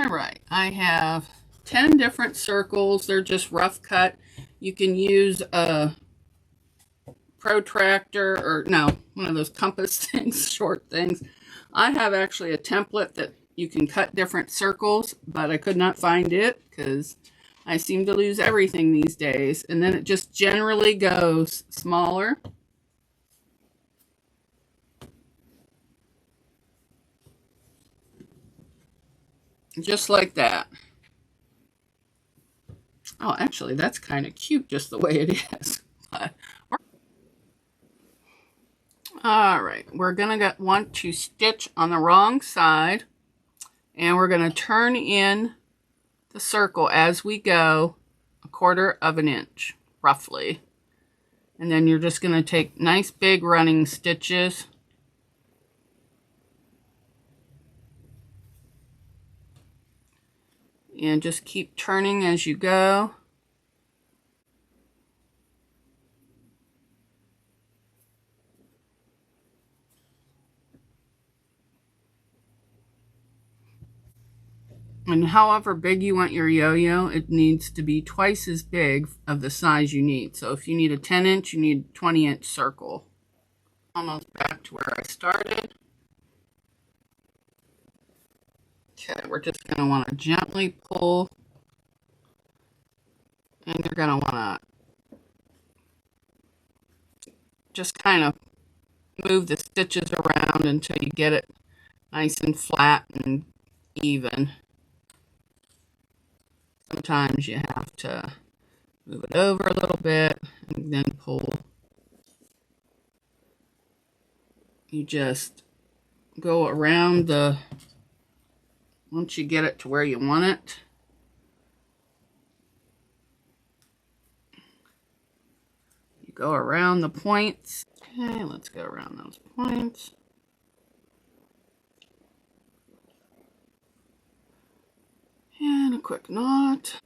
All right, I have 10 different circles. They're just rough cut. You can use a protractor or no, one of those compass things, short things. I have actually a template that you can cut different circles, but I could not find it because I seem to lose everything these days. And then it just generally goes smaller. Just like that. Oh, actually, that's kind of cute just the way it is. All right, we're gonna want to stitch on the wrong side, and we're gonna turn in the circle as we go, 1/4 of an inch, roughly. And then you're just gonna take nice big running stitches. And just keep turning as you go. And however big you want your yo-yo, it needs to be twice as big of the size you need. So if you need a 10-inch, you need a 20-inch circle. Almost back to where I started. Okay, we're just going to want to gently pull. And you're going to want to just kind of move the stitches around until you get it nice and flat and even. Sometimes you have to move it over a little bit and then pull. You just go around the, once you get it to where you want it, you go around the points. Okay, let's go around those points. And a quick knot.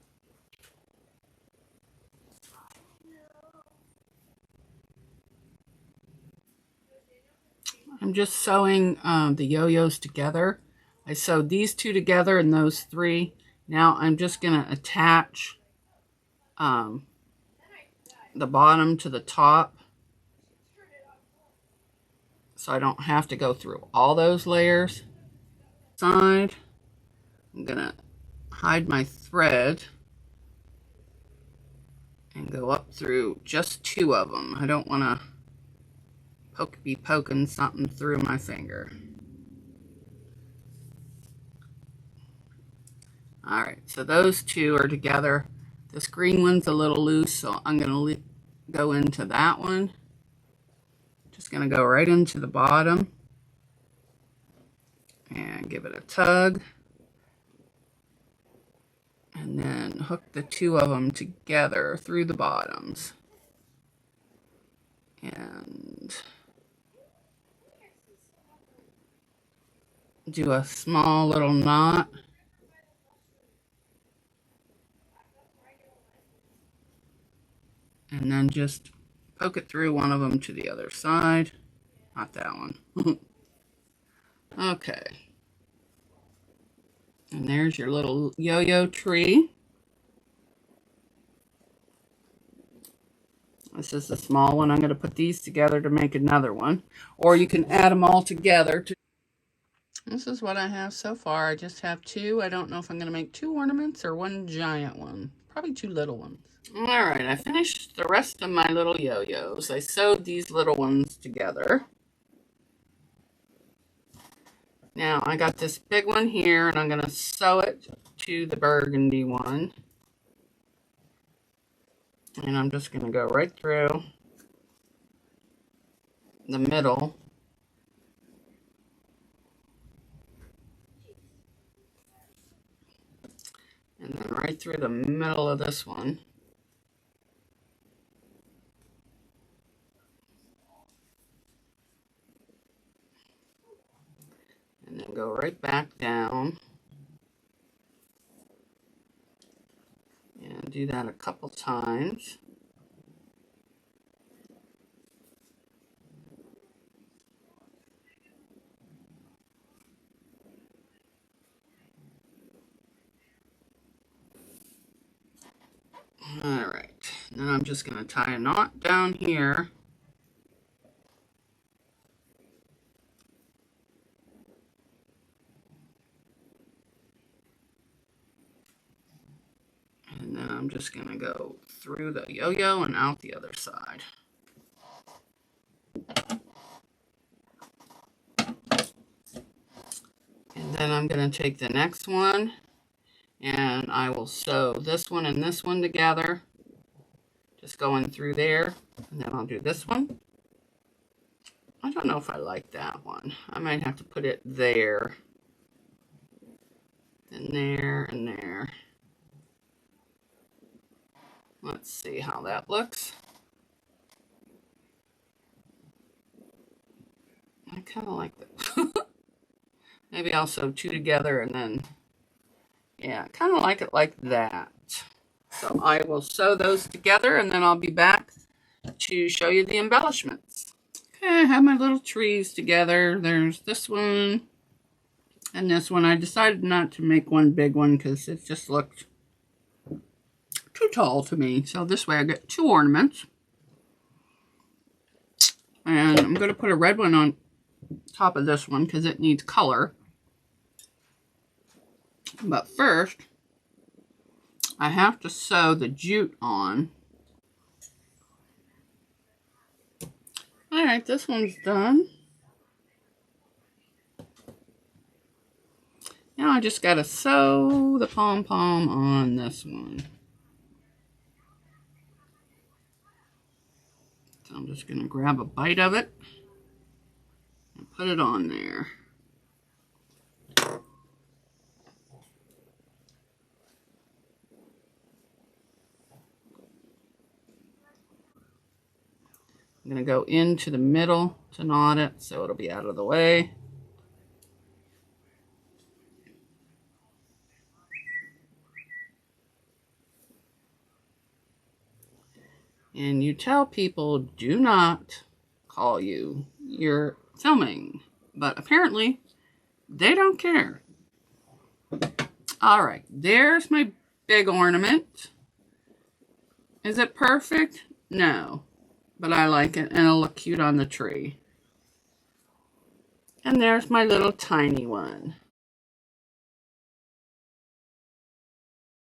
I'm just sewing the yo-yos together. I sewed these two together and those three. Now I'm just going to attach the bottom to the top, so I don't have to go through all those layers. Side, I'm going to hide my thread and go up through just 2 of them. I don't want to be poking something through my finger. All right, so those 2 are together. This green one's a little loose, so I'm going to go into that one. Just going to go right into the bottom and give it a tug. And then hook the 2 of them together through the bottoms. And do a small little knot. And then just poke it through one of them to the other side. Not that one. Okay. And there's your little yo-yo tree. This is the small one. I'm going to put these together to make another one. Or you can add them all together. This is what I have so far. I just have 2. I don't know if I'm going to make 2 ornaments or 1 giant one. Probably 2 little ones. All right, I finished the rest of my little yo-yos. I sewed these little ones together. Now I got this big one here, and I'm going to sew it to the burgundy one. And I'm just going to go right through the middle. And then right through the middle of this one. And then go right back down. And do that a couple times. All right, then I'm just going to tie a knot down here. And then I'm just going to go through the yo-yo and out the other side. And then I'm going to take the next one and I will sew this one and this one together. Just going through there. And then I'll do this one. I don't know if I like that one. I might have to put it there. And there and there. Let's see how that looks. I kind of like that. Maybe I'll sew two together and then, yeah, kind of like it like that. So I will sew those together and then I'll be back to show you the embellishments. Okay, I have my little trees together. There's this one and this one. I decided not to make one big one because it just looked too tall to me. So this way I get two ornaments. And I'm going to put a red one on top of this one because it needs color. But first, I have to sew the jute on. Alright, this one's done. Now I just got to sew the pom-pom on this one. So I'm just going to grab a bite of it and put it on there. I'm going to go into the middle to knot it so it'll be out of the way. And you tell people, do not call you. You're filming. But apparently, they don't care. Alright, there's my big ornament. Is it perfect? No. But I like it and it'll look cute on the tree. And there's my little tiny one.